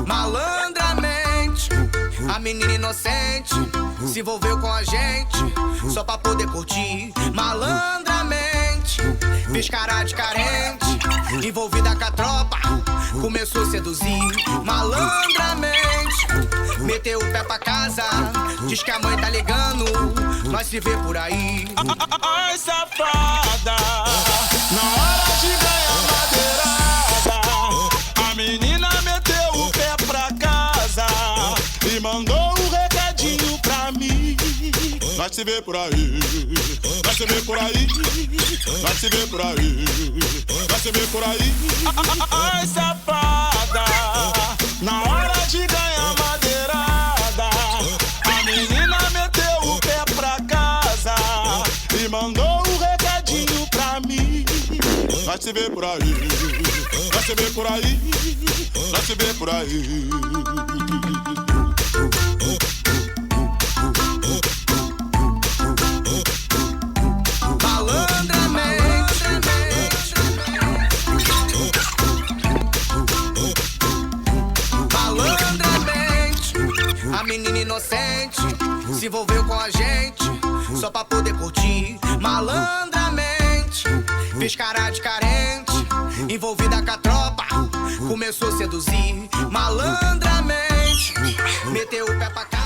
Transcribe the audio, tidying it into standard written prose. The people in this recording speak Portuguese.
Malandramente, a menina inocente se envolveu com a gente só pra poder curtir. Malandramente, fez cara de carente, envolvida com a tropa, começou a seduzir. Malandramente, meteu o pé pra casa, diz que a mãe tá ligando, nós se vê por aí. Ai, safada, na hora de ganhar madeirada, a menina meteu o pé pra casa e mandou um recadinho pra mim. Vai se ver por aí, vai se ver por aí, vai se ver por aí, vai se ver por aí. Ai, safada, na hora de ganhar madeirada, a menina meteu o pé pra casa e mandou um recadinho pra mim. Vai se ver por aí, vai se ver por aí, vai se ver por aí. A menina inocente se envolveu com a gente só pra poder curtir. Malandramente, fez cara de carente, envolvida com a tropa, começou a seduzir. Malandramente, meteu o pé pra cá.